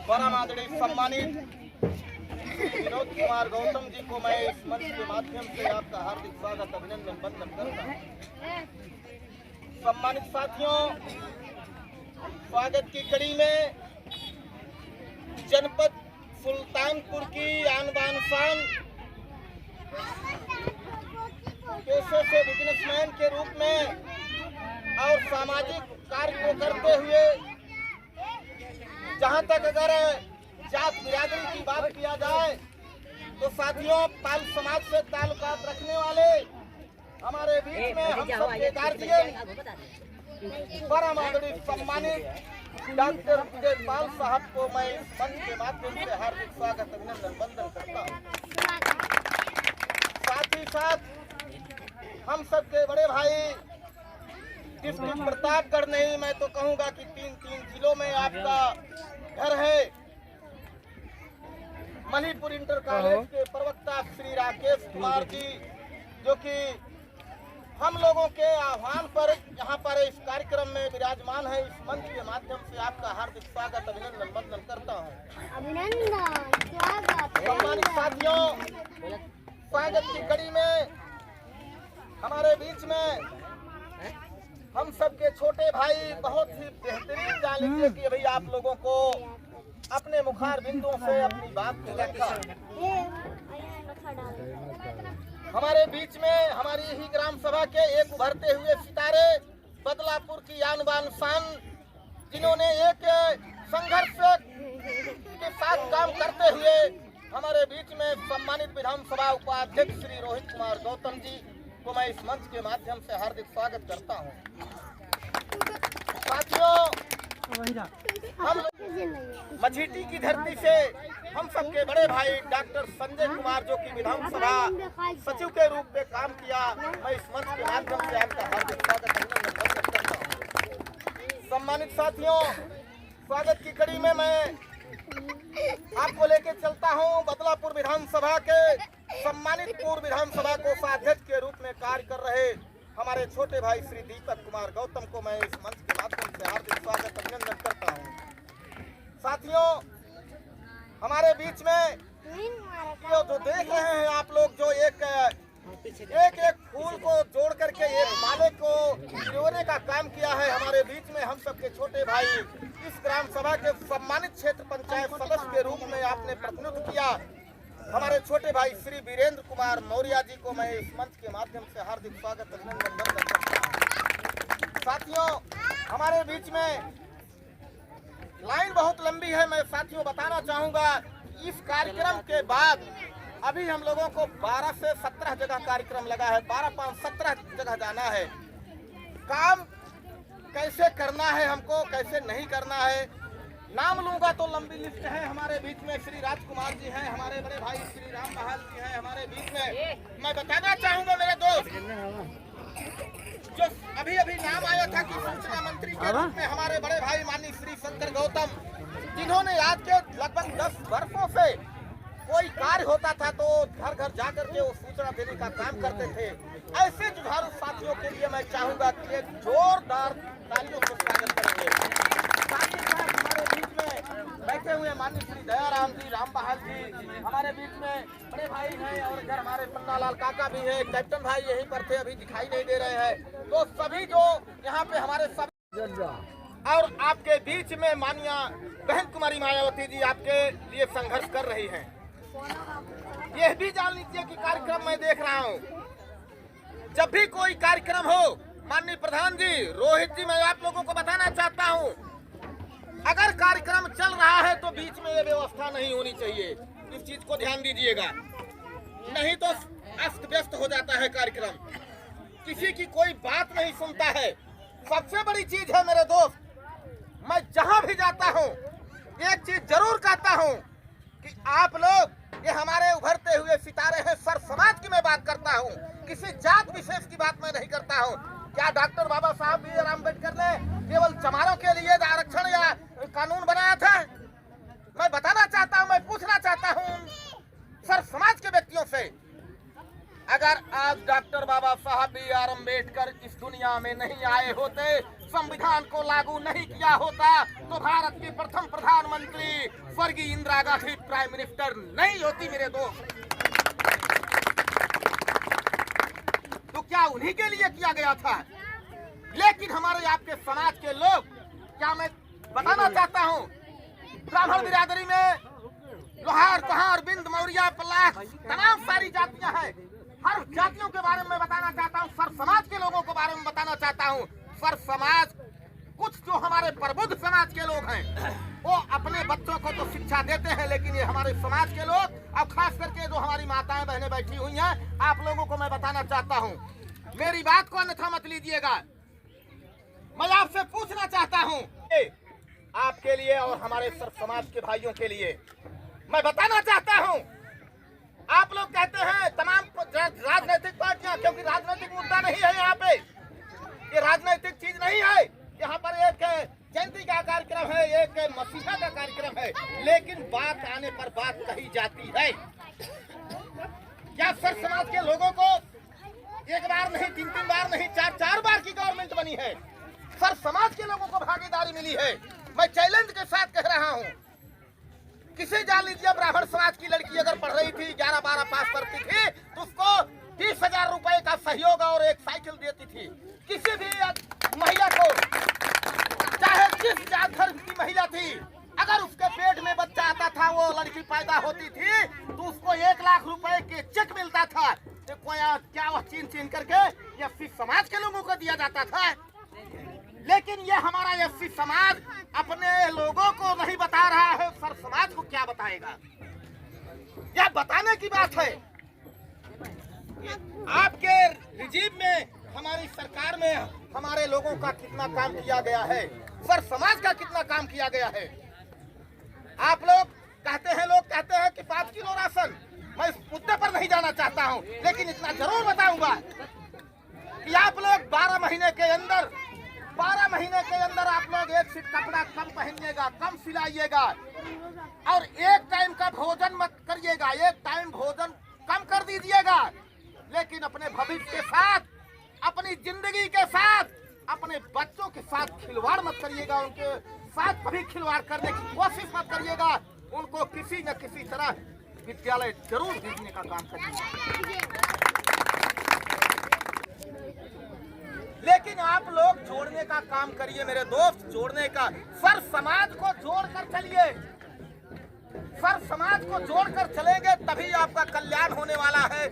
परम आदरणीय सम्मानित विनोद कुमार गौतम जी को मैं इस मंच के माध्यम से आपका हार्दिक स्वागत अभिनंदन वंदन करता हूँ। सम्मानित साथियों, स्वागत की कड़ी में जनपद सुल्तानपुर की आन बान शान पेशे से बिजनेसमैन के रूप में और सामाजिक कार्य को करते हुए जहां तक अगर जात बिरादरी की बात किया जाए तो साथियों, पाल समाज से ताल्लुकात रखने वाले हमारे बीच में हम सबके गार्जियन परम आदरणीय सम्मानित डॉक्टर विजय पाल साहब को मैं इस मंच के माध्यम से हार्दिक स्वागत अभिनंदन वंदन करता हूँ। साथ ही साथ हम सबके बड़े भाई डिस्ट्रिक्ट प्रतापगढ़ नहीं, मैं तो कहूँगा कि तीन जिलों में आपका घर है। मणिपुर इंटर कॉलेज के प्रवक्ता श्री राकेश कुमार जी, जो कि हम लोगों के आह्वान पर यहाँ पर इस कार्यक्रम में विराजमान है, इस मंच के माध्यम से आपका हार्दिक स्वागत अभिनंदन वंदन करता हूँ। सम्मानित साथियों, स्वागत की कड़ी में हमारे बीच में हम सबके छोटे भाई बहुत ही बेहतरीन जान लीजिए कि अभी आप लोगों को अपने मुखार बिंदुओं से अपनी बात को रखा। हमारे बीच में हमारी ही ग्राम सभा के एक उभरते हुए सितारे बदलापुर की आन बान शान, जिन्होंने एक संघर्ष के साथ काम करते हुए हमारे बीच में सम्मानित विधानसभा उपाध्यक्ष श्री रोहित कुमार गौतम जी को मैं इस मंच के माध्यम से हार्दिक स्वागत करता हूं। साथियों, हम मझीटी की धरती से हम सबके बड़े भाई डॉक्टर संजय कुमार, जो कि विधानसभा सचिव के रूप में काम किया, मैं इस मंच के माध्यम से आपका हार्दिक स्वागत करता हूँ। सम्मानित साथियों, स्वागत की कड़ी में मैं आपको लेके चलता हूँ बदलापुर विधानसभा के सम्मानित पूर्व विधानसभा कोषाध्यक्ष के रूप में कार्य कर रहे हमारे छोटे भाई श्री दीपक कुमार गौतम को मैं इस मंच के माध्यम से हार्दिक स्वागत अभिनंदन करता हूँ। साथियों, हमारे बीच में जो देख रहे हैं आप लोग, जो एक फूल को जोड़ करके एक माले को जोड़ने का काम किया है, हमारे बीच में हम सबके छोटे भाई इस ग्राम सभा के सम्मानित क्षेत्र पंचायत सदस्य के रूप में आपने प्रतिनिधित्व किया, हमारे छोटे भाई श्री वीरेंद्र कुमार मौर्य जी को मैं इस मंच के माध्यम से हार्दिक स्वागत अभिनंदन करता हूं। साथियों, हमारे बीच में लाइन बहुत लंबी है, मैं साथियों बताना चाहूंगा, इस कार्यक्रम के बाद अभी हम लोगों को 12 से 17 जगह कार्यक्रम लगा है, 12, 5, 17 जगह जाना है। काम कैसे करना है, हमको कैसे नहीं करना है, नाम लूंगा तो लंबी लिस्ट है। हमारे बीच में श्री राजकुमार जी हैं, हमारे बड़े भाई श्री राम बहाल जी हैं हमारे बीच में। मैं बताना चाहूंगा मेरे दोस्त, जो अभी नाम आया था कि सूचना मंत्री के रूप में हमारे बड़े भाई माननीय श्री शंकर गौतम, जिन्होंने आज के लगभग 10 वर्षों से कोई कार्य होता था तो घर घर जाकर के वो सूचना देने का काम करते थे। ऐसे जुझारू साथियों के लिए मैं चाहूंगा कि एक जोरदार तालियों से स्वागत करेंगे। साथ ही साथ हमारे बीच में बैठे हुए माननीय श्री दयाराम जी, राम बहाल जी हमारे बीच में बड़े भाई हैं, और इधर हमारे पन्ना लाल काका भी है, कैप्टन भाई यहीं पर थे, अभी दिखाई नहीं दे रहे हैं। तो सभी जो यहाँ पे हमारे सब, और आपके बीच में माननीय बहन कुमारी मायावती जी आपके लिए संघर्ष कर रही हैं। यह भी जान लीजिए कि कार्यक्रम मैं देख रहा हूँ, जब भी कोई कार्यक्रम हो, माननीय प्रधान जी, रोहित जी, मैं आप लोगों को बताना चाहता हूँ, अगर कार्यक्रम चल रहा है तो बीच में ये व्यवस्था नहीं होनी चाहिए, इस चीज को ध्यान दीजिएगा, नहीं तो अस्त व्यस्त हो जाता है कार्यक्रम, किसी की कोई बात नहीं सुनता है। सबसे बड़ी चीज है मेरे दोस्त, मैं जहां भी जाता हूं एक चीज जरूर कहता हूं कि आप लोग, ये हमारे उभरते हुए सितारे हैं, सर समाज की मैं बात करता हूं, किसी जात विशेष की बात मैं नहीं करता हूं। क्या डॉक्टर बाबा साहब बी आर अम्बेडकर ने केवल चमारों के लिए आरक्षण या कानून बनाया था? मैं बताना चाहता हूं, मैं पूछना चाहता हूं सर समाज के व्यक्तियों से, अगर आज डॉक्टर बाबा साहब बी आर अम्बेडकर इस दुनिया में नहीं आए होते संविधान को लागू नहीं किया होता तो भारत की प्रथम प्रधानमंत्री स्वर्गीय इंदिरा गांधी प्राइम मिनिस्टर नहीं होती मेरे दोस्त। तो क्या उन्हीं के लिए किया गया था? लेकिन हमारे आपके समाज के लोग, क्या मैं बताना चाहता हूँ, ब्राह्मण बिरादरी में लोहार, कुम्हार, बिंद, मौर्य, पल्लाख तमाम सारी जातियां हैं। हर जातियों के बारे में बताना चाहता हूँ, सर समाज के लोगों के बारे में बताना चाहता हूँ। सर समाज, कुछ जो हमारे प्रबुद्ध समाज के लोग हैं वो अपने बच्चों को तो शिक्षा देते हैं, लेकिन ये हमारे समाज के लोग, अब खास करके जो हमारी माताएं बहनें बैठी हुई हैं, आप लोगों को मैं बताना चाहता हूँ, मेरी बात को अन्यथा मत लीजिएगा। मैं आपसे पूछना चाहता हूँ, आपके लिए और हमारे सर समाज के भाइयों के लिए मैं बताना चाहता हूँ। आप लोग कहते हैं तमाम राजनीतिक पार्टियां, क्योंकि राजनीतिक मुद्दा नहीं है यहाँ पे, ये राजनीतिक चीज नहीं है। यहाँ पर एक जयंती का कार्यक्रम है, एक मसीहा का कार्यक्रम है, लेकिन बात आने पर बात कही जाती है। क्या सर समाज के लोगों को एक बार नहीं, तीन तीन बार नहीं, चार बार की गवर्नमेंट बनी है, सर समाज के लोगों को भागीदारी मिली है। मैं चैलेंज के साथ कह रहा हूँ, किसी जान लीजिए ब्राह्मण समाज की लड़की अगर पढ़ रही थी, 11-12 पास करती थी, तो उसको 30,000 रुपए का सहयोग और एक साइकिल देती थी। किसी भी महिला को, चाहे जिस जात धर्म की महिला थी, अगर उसके पेट में बच्चा आता था, वो लड़की पैदा होती थी, तो उसको 1 लाख रुपए के चेक मिलता था। तो क्या वह छीन करके एससी समाज के लोगों को दिया जाता था? लेकिन ये हमारा एससी समाज अपने लोगों को नहीं बता रहा है, सर समाज को क्या बताएगा? यह बताने की बात है। आपके रिजीम में, हमारी सरकार में हमारे लोगों का कितना काम किया गया है, सर समाज का कितना काम किया गया है। आप लोग कहते हैं कि 5 किलो राशन, मैं इस मुद्दे पर नहीं जाना चाहता हूं, लेकिन इतना जरूर बताऊंगा कि आप लोग 12 महीने के अंदर आप लोग एक सीट कपड़ा कम पहनिएगा, कम सिलाइएगा, और एक टाइम का भोजन मत करिएगा, एक टाइम भोजन कम कर दीजिएगा। लेकिन अपने भविष्य के साथ, अपनी जिंदगी के साथ, अपने बच्चों के साथ खिलवाड़ मत करिएगा, उनके साथ कभी खिलवाड़ करने की कोशिश मत करिएगा। उनको किसी न किसी तरह विद्यालय जरूर भेजने का काम करिएगा। लेकिन आप लोग जोड़ने का काम करिए मेरे दोस्त, जोड़ने का। सर समाज को जोड़कर चलिए, सर समाज को जोड़कर चलेंगे तभी आपका कल्याण होने वाला है।